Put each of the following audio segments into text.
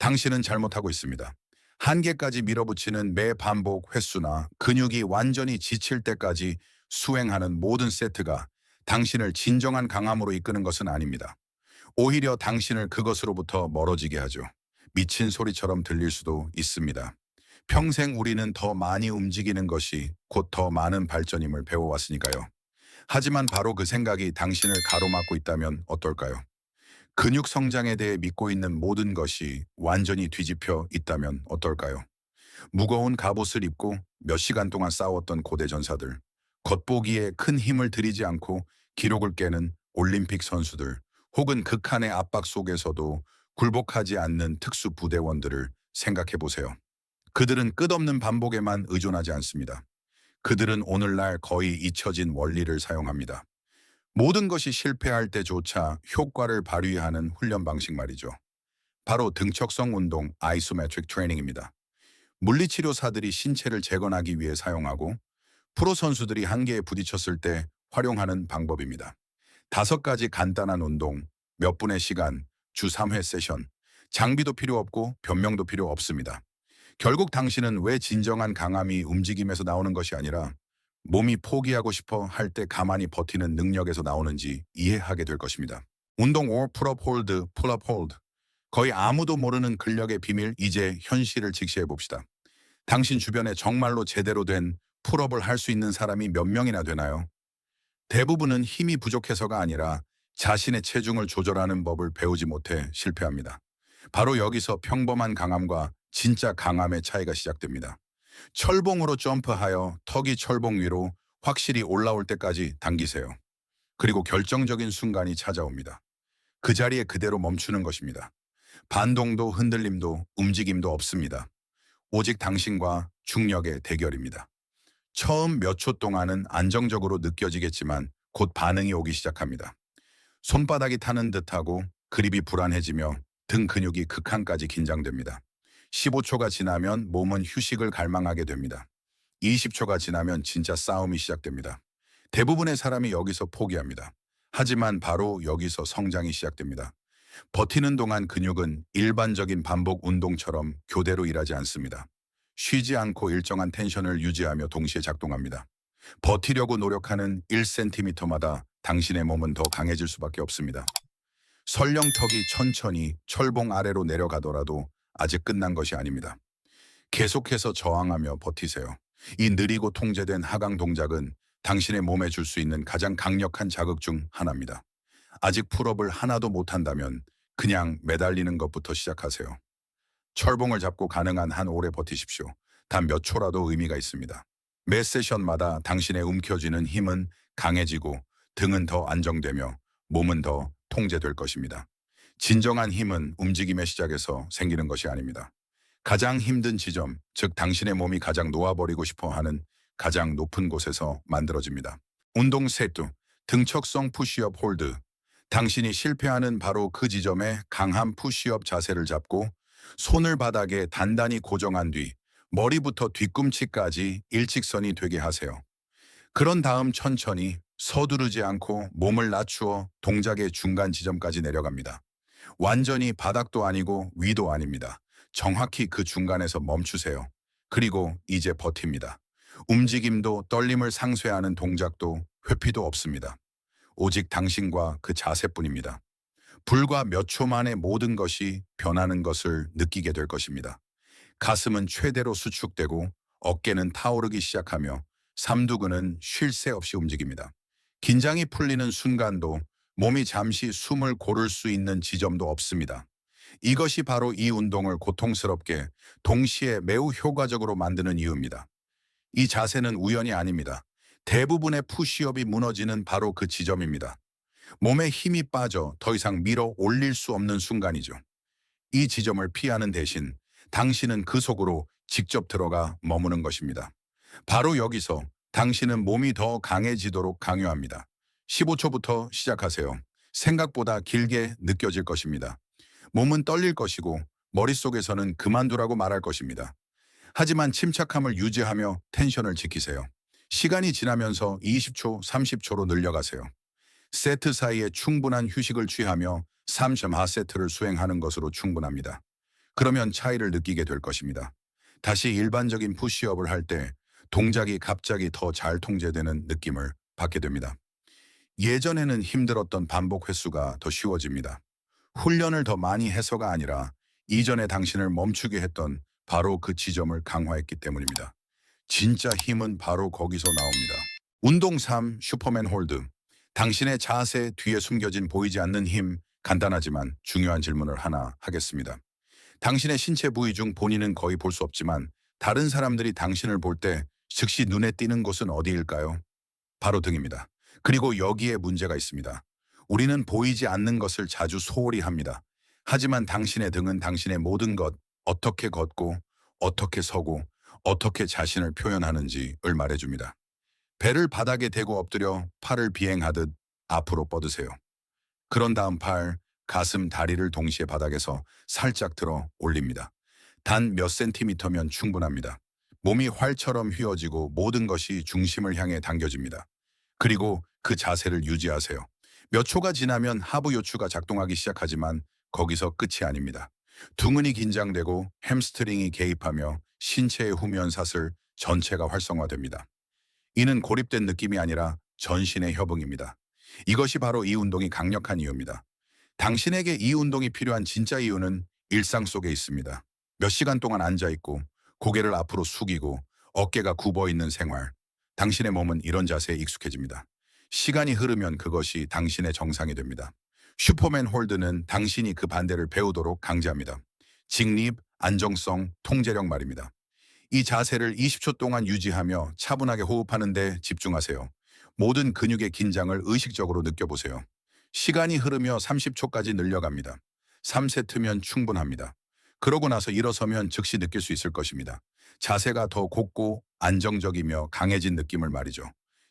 당신은 잘못하고 있습니다. 한계까지 밀어붙이는 매 반복 횟수나 근육이 완전히 지칠 때까지 수행하는 모든 세트가 당신을 진정한 강함으로 이끄는 것은 아닙니다. 오히려 당신을 그것으로부터 멀어지게 하죠. 미친 소리처럼 들릴 수도 있습니다. 평생 우리는 더 많이 움직이는 것이 곧 더 많은 발전임을 배워왔으니까요. 하지만 바로 그 생각이 당신을 가로막고 있다면 어떨까요? 근육 성장에 대해 믿고 있는 모든 것이 완전히 뒤집혀 있다면 어떨까요? 무거운 갑옷을 입고 몇 시간 동안 싸웠던 고대 전사들, 겉보기에 큰 힘을 들이지 않고 기록을 깨는 올림픽 선수들, 혹은 극한의 압박 속에서도 굴복하지 않는 특수 부대원들을 생각해 보세요. 그들은 끝없는 반복에만 의존하지 않습니다. 그들은 오늘날 거의 잊혀진 원리를 사용합니다. 모든 것이 실패할 때조차 효과를 발휘하는 훈련 방식 말이죠. 바로 등척성 운동 아이소메트릭 트레이닝입니다. 물리치료사들이 신체를 재건하기 위해 사용하고 프로 선수들이 한계에 부딪혔을 때 활용하는 방법입니다. 5가지 간단한 운동, 몇 분의 시간, 주 3회 세션, 장비도 필요 없고 변명도 필요 없습니다. 결국 당신은 왜 진정한 강함이 움직임에서 나오는 것이 아니라 몸이 포기하고 싶어 할 때 가만히 버티는 능력에서 나오는지 이해하게 될 것입니다. 운동 or 풀업 홀드, 풀업 홀드. 거의 아무도 모르는 근력의 비밀, 이제 현실을 직시해 봅시다. 당신 주변에 정말로 제대로 된 풀업을 할 수 있는 사람이 몇 명이나 되나요? 대부분은 힘이 부족해서가 아니라 자신의 체중을 조절하는 법을 배우지 못해 실패합니다. 바로 여기서 평범한 강함과 진짜 강함의 차이가 시작됩니다. 철봉으로 점프하여 턱이 철봉 위로 확실히 올라올 때까지 당기세요. 그리고 결정적인 순간이 찾아옵니다. 그 자리에 그대로 멈추는 것입니다. 반동도 흔들림도 움직임도 없습니다. 오직 당신과 중력의 대결입니다. 처음 몇 초 동안은 안정적으로 느껴지겠지만 곧 반응이 오기 시작합니다. 손바닥이 타는 듯하고 그립이 불안해지며 등 근육이 극한까지 긴장됩니다. 15초가 지나면 몸은 휴식을 갈망하게 됩니다. 20초가 지나면 진짜 싸움이 시작됩니다. 대부분의 사람이 여기서 포기합니다. 하지만 바로 여기서 성장이 시작됩니다. 버티는 동안 근육은 일반적인 반복 운동처럼 교대로 일하지 않습니다. 쉬지 않고 일정한 텐션을 유지하며 동시에 작동합니다. 버티려고 노력하는 1cm마다 당신의 몸은 더 강해질 수밖에 없습니다. 설령 턱이 천천히 철봉 아래로 내려가더라도 아직 끝난 것이 아닙니다. 계속해서 저항하며 버티세요. 이 느리고 통제된 하강 동작은 당신의 몸에 줄 수 있는 가장 강력한 자극 중 하나입니다. 아직 풀업을 하나도 못한다면 그냥 매달리는 것부터 시작하세요. 철봉을 잡고 가능한 한 오래 버티십시오. 단 몇 초라도 의미가 있습니다. 매 세션마다 당신의 움켜쥐는 힘은 강해지고 등은 더 안정되며 몸은 더 통제될 것입니다. 진정한 힘은 움직임의 시작에서 생기는 것이 아닙니다. 가장 힘든 지점, 즉 당신의 몸이 가장 놓아버리고 싶어하는 가장 높은 곳에서 만들어집니다. 운동 세트, 등척성 푸시업 홀드. 당신이 실패하는 바로 그 지점에 강한 푸시업 자세를 잡고 손을 바닥에 단단히 고정한 뒤 머리부터 뒤꿈치까지 일직선이 되게 하세요. 그런 다음 천천히 서두르지 않고 몸을 낮추어 동작의 중간 지점까지 내려갑니다. 완전히 바닥도 아니고 위도 아닙니다. 정확히 그 중간에서 멈추세요. 그리고 이제 버팁니다. 움직임도 떨림을 상쇄하는 동작도 회피도 없습니다. 오직 당신과 그 자세뿐입니다. 불과 몇 초 만에 모든 것이 변하는 것을 느끼게 될 것입니다. 가슴은 최대로 수축되고 어깨는 타오르기 시작하며 삼두근은 쉴 새 없이 움직입니다. 긴장이 풀리는 순간도 몸이 잠시 숨을 고를 수 있는 지점도 없습니다. 이것이 바로 이 운동을 고통스럽게 동시에 매우 효과적으로 만드는 이유입니다. 이 자세는 우연이 아닙니다. 대부분의 푸시업이 무너지는 바로 그 지점입니다. 몸에 힘이 빠져 더 이상 밀어 올릴 수 없는 순간이죠. 이 지점을 피하는 대신 당신은 그 속으로 직접 들어가 머무는 것입니다. 바로 여기서 당신은 몸이 더 강해지도록 강요합니다. 15초부터 시작하세요. 생각보다 길게 느껴질 것입니다. 몸은 떨릴 것이고 머릿속에서는 그만두라고 말할 것입니다. 하지만 침착함을 유지하며 텐션을 지키세요. 시간이 지나면서 20초, 30초로 늘려가세요. 세트 사이에 충분한 휴식을 취하며 3.4세트를 수행하는 것으로 충분합니다. 그러면 차이를 느끼게 될 것입니다. 다시 일반적인 푸시업을 할 때 동작이 갑자기 더 잘 통제되는 느낌을 받게 됩니다. 예전에는 힘들었던 반복 횟수가 더 쉬워집니다. 훈련을 더 많이 해서가 아니라 이전에 당신을 멈추게 했던 바로 그 지점을 강화했기 때문입니다. 진짜 힘은 바로 거기서 나옵니다. 운동 3, 슈퍼맨 홀드. 당신의 자세 뒤에 숨겨진 보이지 않는 힘, 간단하지만 중요한 질문을 하나 하겠습니다. 당신의 신체 부위 중 본인은 거의 볼 수 없지만 다른 사람들이 당신을 볼 때 즉시 눈에 띄는 곳은 어디일까요? 바로 등입니다. 그리고 여기에 문제가 있습니다. 우리는 보이지 않는 것을 자주 소홀히 합니다. 하지만 당신의 등은 당신의 모든 것, 어떻게 걷고, 어떻게 서고, 어떻게 자신을 표현하는지를 말해줍니다. 배를 바닥에 대고 엎드려 팔을 비행하듯 앞으로 뻗으세요. 그런 다음 팔, 가슴, 다리를 동시에 바닥에서 살짝 들어 올립니다. 단 몇 센티미터면 충분합니다. 몸이 활처럼 휘어지고 모든 것이 중심을 향해 당겨집니다. 그리고 그 자세를 유지하세요. 몇 초가 지나면 하부 요추가 작동하기 시작하지만 거기서 끝이 아닙니다. 둥근이 긴장되고 햄스트링이 개입하며 신체의 후면사슬 전체가 활성화됩니다. 이는 고립된 느낌이 아니라 전신의 협응입니다. 이것이 바로 이 운동이 강력한 이유입니다. 당신에게 이 운동이 필요한 진짜 이유는 일상 속에 있습니다. 몇 시간 동안 앉아있고 고개를 앞으로 숙이고 어깨가 굽어있는 생활. 당신의 몸은 이런 자세에 익숙해집니다. 시간이 흐르면 그것이 당신의 정상이 됩니다. 슈퍼맨 홀드는 당신이 그 반대를 배우도록 강제합니다. 직립, 안정성, 통제력 말입니다. 이 자세를 20초 동안 유지하며 차분하게 호흡하는 데 집중하세요. 모든 근육의 긴장을 의식적으로 느껴보세요. 시간이 흐르며 30초까지 늘려갑니다. 3세트면 충분합니다. 그러고 나서 일어서면 즉시 느낄 수 있을 것입니다. 자세가 더 곧고 안정적이며 강해진 느낌을 말이죠.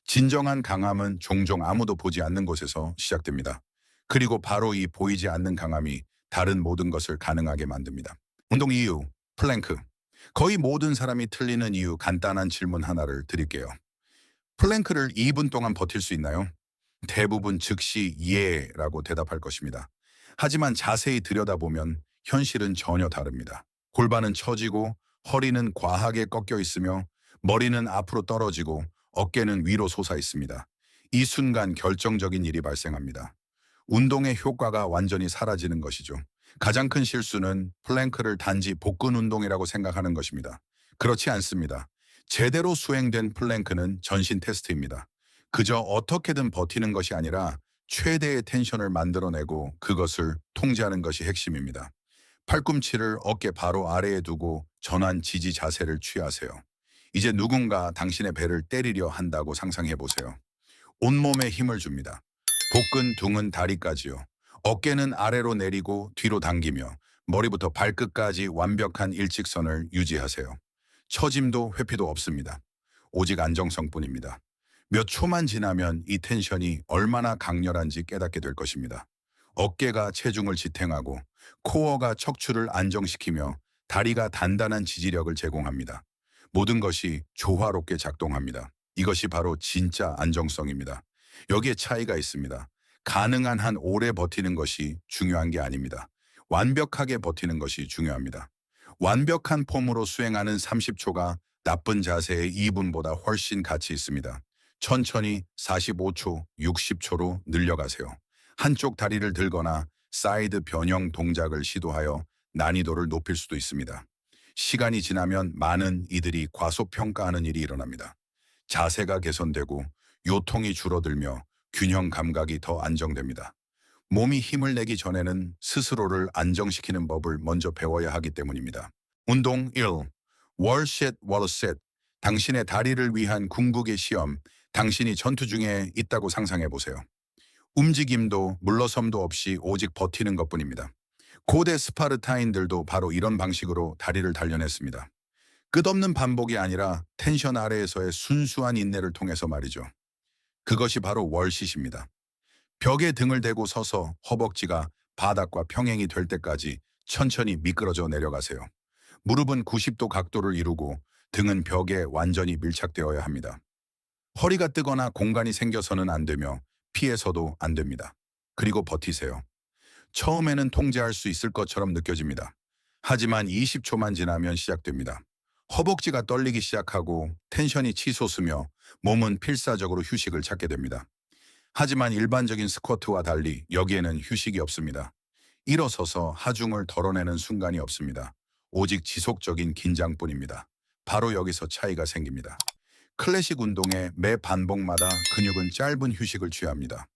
진정한 강함은 종종 아무도 보지 않는 곳에서 시작됩니다. 그리고 바로 이 보이지 않는 강함이 다른 모든 것을 가능하게 만듭니다. 운동 이유, 플랭크. 거의 모든 사람이 틀리는 이유 간단한 질문 하나를 드릴게요. 플랭크를 2분 동안 버틸 수 있나요? 대부분 즉시 예라고 대답할 것입니다. 하지만 자세히 들여다보면 현실은 전혀 다릅니다. 골반은 처지고 허리는 과하게 꺾여 있으며 머리는 앞으로 떨어지고 어깨는 위로 솟아 있습니다. 이 순간 결정적인 일이 발생합니다. 운동의 효과가 완전히 사라지는 것이죠. 가장 큰 실수는 플랭크를 단지 복근 운동이라고 생각하는 것입니다. 그렇지 않습니다. 제대로 수행된 플랭크는 전신 테스트입니다. 그저 어떻게든 버티는 것이 아니라 최대의 텐션을 만들어내고 그것을 통제하는 것이 핵심입니다. 팔꿈치를 어깨 바로 아래에 두고 전환 지지 자세를 취하세요. 이제 누군가 당신의 배를 때리려 한다고 상상해 보세요. 온몸에 힘을 줍니다. 복근, 둥은 다리까지요. 어깨는 아래로 내리고 뒤로 당기며 머리부터 발끝까지 완벽한 일직선을 유지하세요. 처짐도 회피도 없습니다. 오직 안정성뿐입니다. 몇 초만 지나면 이 텐션이 얼마나 강렬한지 깨닫게 될 것입니다. 어깨가 체중을 지탱하고 코어가 척추를 안정시키며 다리가 단단한 지지력을 제공합니다. 모든 것이 조화롭게 작동합니다. 이것이 바로 진짜 안정성입니다. 여기에 차이가 있습니다. 가능한 한 오래 버티는 것이 중요한 게 아닙니다. 완벽하게 버티는 것이 중요합니다. 완벽한 폼으로 수행하는 30초가 나쁜 자세의 2분보다 훨씬 가치 있습니다. 천천히 45초, 60초로 늘려가세요. 한쪽 다리를 들거나 사이드 변형 동작을 시도하여 난이도를 높일 수도 있습니다. 시간이 지나면 많은 이들이 과소평가하는 일이 일어납니다. 자세가 개선되고 요통이 줄어들며 균형 감각이 더 안정됩니다. 몸이 힘을 내기 전에는 스스로를 안정시키는 법을 먼저 배워야 하기 때문입니다. 운동 1. 월셋 월셋. 당신의 다리를 위한 궁극의 시험. 당신이 전투 중에 있다고 상상해 보세요. 움직임도 물러섬도 없이 오직 버티는 것뿐입니다. 고대 스파르타인들도 바로 이런 방식으로 다리를 단련했습니다. 끝없는 반복이 아니라 텐션 아래에서의 순수한 인내를 통해서 말이죠. 그것이 바로 월싯입니다. 벽에 등을 대고 서서 허벅지가 바닥과 평행이 될 때까지 천천히 미끄러져 내려가세요. 무릎은 90도 각도를 이루고 등은 벽에 완전히 밀착되어야 합니다. 허리가 뜨거나 공간이 생겨서는 안 되며 피해서도 안 됩니다. 그리고 버티세요. 처음에는 통제할 수 있을 것처럼 느껴집니다. 하지만 20초만 지나면 시작됩니다. 허벅지가 떨리기 시작하고 텐션이 치솟으며 몸은 필사적으로 휴식을 찾게 됩니다. 하지만 일반적인 스쿼트와 달리 여기에는 휴식이 없습니다. 일어서서 하중을 덜어내는 순간이 없습니다. 오직 지속적인 긴장뿐입니다. 바로 여기서 차이가 생깁니다. 클래식 운동의 매 반복마다 근육은 짧은 휴식을 취합니다.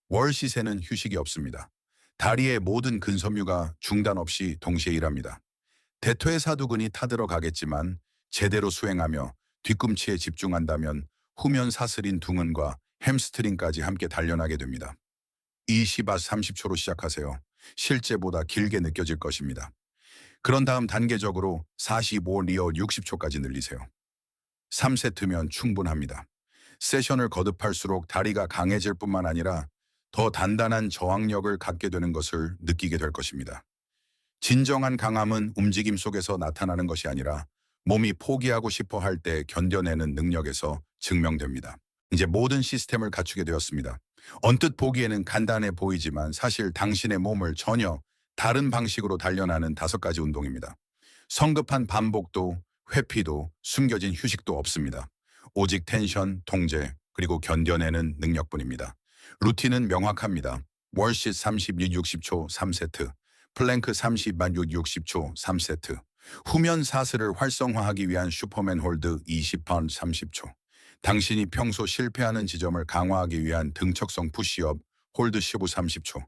월 시세는 휴식이 없습니다. 다리의 모든 근섬유가 중단 없이 동시에 일합니다. 대퇴 사두근이 타들어가겠지만 제대로 수행하며 뒤꿈치에 집중한다면 후면 사슬인 둥근과 햄스트링까지 함께 단련하게 됩니다. 20-30초로 시작하세요. 실제보다 길게 느껴질 것입니다. 그런 다음 단계적으로 45 리어 60초까지 늘리세요. 3세트면 충분합니다. 세션을 거듭할수록 다리가 강해질 뿐만 아니라 더 단단한 저항력을 갖게 되는 것을 느끼게 될 것입니다. 진정한 강함은 움직임 속에서 나타나는 것이 아니라 몸이 포기하고 싶어 할 때 견뎌내는 능력에서 증명됩니다. 이제 모든 시스템을 갖추게 되었습니다. 언뜻 보기에는 간단해 보이지만 사실 당신의 몸을 전혀 다른 방식으로 단련하는 5가지 운동입니다. 성급한 반복도, 회피도, 숨겨진 휴식도 없습니다. 오직 텐션, 통제, 그리고 견뎌내는 능력뿐입니다. 루틴은 명확합니다. 월시 36-60초 3세트, 플랭크 30-6-60초 3세트, 후면 사슬을 활성화하기 위한 슈퍼맨 홀드 20번 30초, 당신이 평소 실패하는 지점을 강화하기 위한 등척성 푸시업 홀드 15 30초,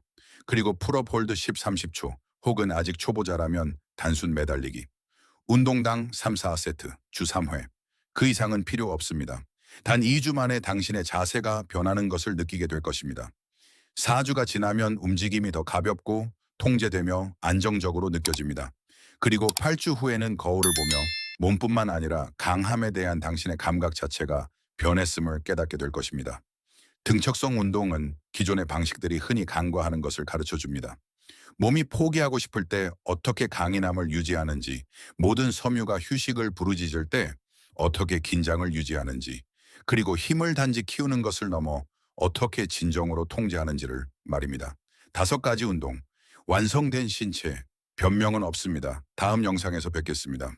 그리고 풀업 홀드 10 30초, 혹은 아직 초보자라면 단순 매달리기. 운동당 3-4세트, 주 3회. 그 이상은 필요 없습니다. 단 2주 만에 당신의 자세가 변하는 것을 느끼게 될 것입니다. 4주가 지나면 움직임이 더 가볍고 통제되며 안정적으로 느껴집니다. 그리고 8주 후에는 거울을 보며 몸뿐만 아니라 강함에 대한 당신의 감각 자체가 변했음을 깨닫게 될 것입니다. 등척성 운동은 기존의 방식들이 흔히 간과하는 것을 가르쳐 줍니다. 몸이 포기하고 싶을 때 어떻게 강인함을 유지하는지, 모든 섬유가 휴식을 부르짖을 때 어떻게 긴장을 유지하는지, 그리고 힘을 단지 키우는 것을 넘어 어떻게 진정으로 통제하는지를 말입니다. 5가지 운동, 완성된 신체, 변명은 없습니다. 다음 영상에서 뵙겠습니다.